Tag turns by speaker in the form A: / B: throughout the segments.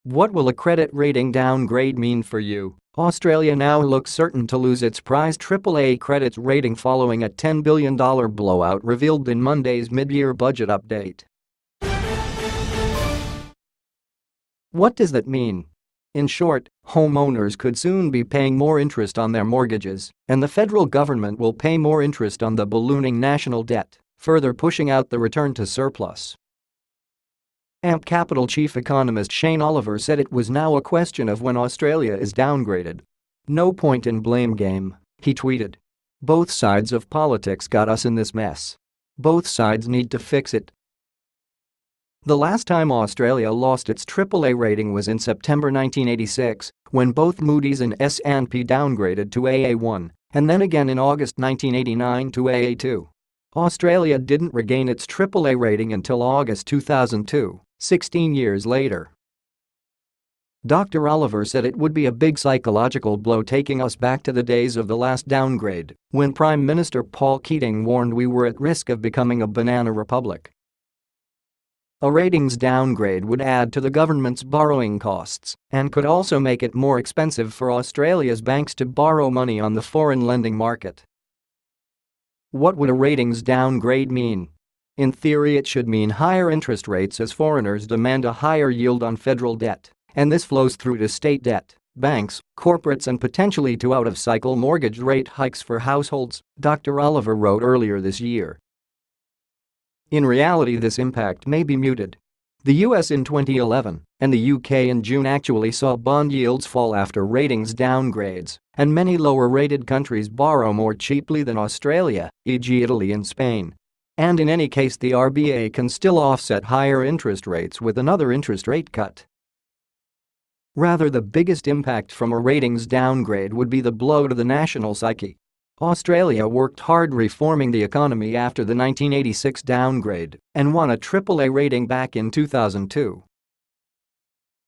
A: What will a credit rating downgrade mean for you? Australia now looks certain to lose its prized AAA credit rating following a $10 billion blowout revealed in Monday's mid-year budget update. What does that mean? In short, homeowners could soon be paying more interest on their mortgages, and the federal government will pay more interest on the ballooning national debt, further pushing out the return to surplus. AMP Capital chief economist Shane Oliver said it was now a question of when Australia is downgraded. "No point in blame game," he tweeted. "Both sides of politics got us in this mess. Both sides need to fix it." The last time Australia lost its AAA rating was in September 1986, when both Moody's and S&P downgraded to AA1, and then again in August 1989 to AA2. Australia didn't regain its AAA rating until August 2002, 16 years later. Dr. Oliver said it would be a big psychological blow, taking us back to the days of the last downgrade, when Prime Minister Paul Keating warned we were at risk of becoming a banana republic. A ratings downgrade would add to the government's borrowing costs and could also make it more expensive for Australia's banks to borrow money on the foreign lending market. What would a ratings downgrade mean? In theory, it should mean higher interest rates as foreigners demand a higher yield on federal debt, and this flows through to state debt, banks, corporates, and potentially to out-of-cycle mortgage rate hikes for households, Dr. Oliver wrote earlier this year. In reality, this impact may be muted. The US in 2011 and the UK in June actually saw bond yields fall after ratings downgrades, and many lower-rated countries borrow more cheaply than Australia, e.g. Italy and Spain. And in any case, the RBA can still offset higher interest rates with another interest rate cut. Rather, the biggest impact from a ratings downgrade would be the blow to the national psyche. Australia worked hard reforming the economy after the 1986 downgrade and won a AAA rating back in 2002.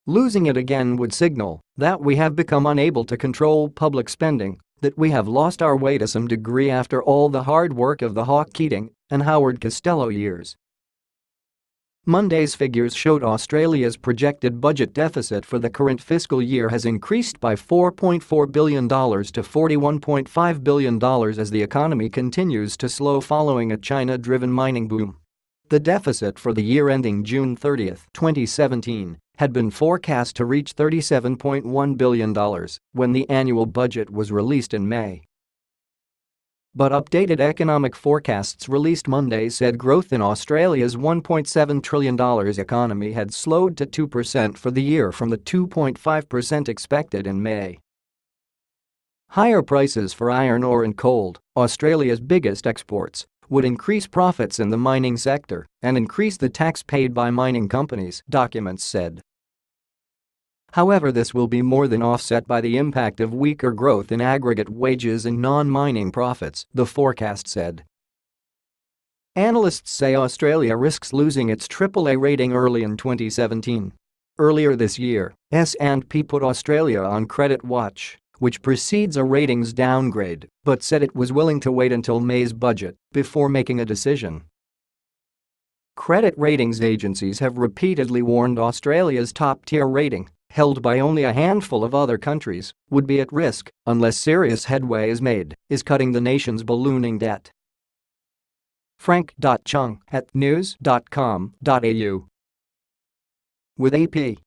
A: Losing it again would signal that we have become unable to control public spending, that we have lost our way to some degree after all the hard work of the Hawke Keating and Howard Costello years. Monday's figures showed Australia's projected budget deficit for the current fiscal year has increased by $4.4 billion to $41.5 billion as the economy continues to slow following a China-driven mining boom. The deficit for the year ending June 30, 2017, had been forecast to reach $37.1 billion when the annual budget was released in May. But updated economic forecasts released Monday said growth in Australia's $1.7 trillion economy had slowed to 2% for the year from the 2.5% expected in May. Higher prices for iron ore and coal, Australia's biggest exports, would increase profits in the mining sector and increase the tax paid by mining companies, documents said. However, this will be more than offset by the impact of weaker growth in aggregate wages and non-mining profits, the forecast said. Analysts say Australia risks losing its AAA rating early in 2017. Earlier this year, S&P put Australia on credit watch, which precedes a ratings downgrade, but said it was willing to wait until May's budget before making a decision. Credit ratings agencies have repeatedly warned Australia's top-tier rating, held by only a handful of other countries, would be at risk unless serious headway is made, is cutting the nation's ballooning debt. Frank.Chung at news.com.au. With AP.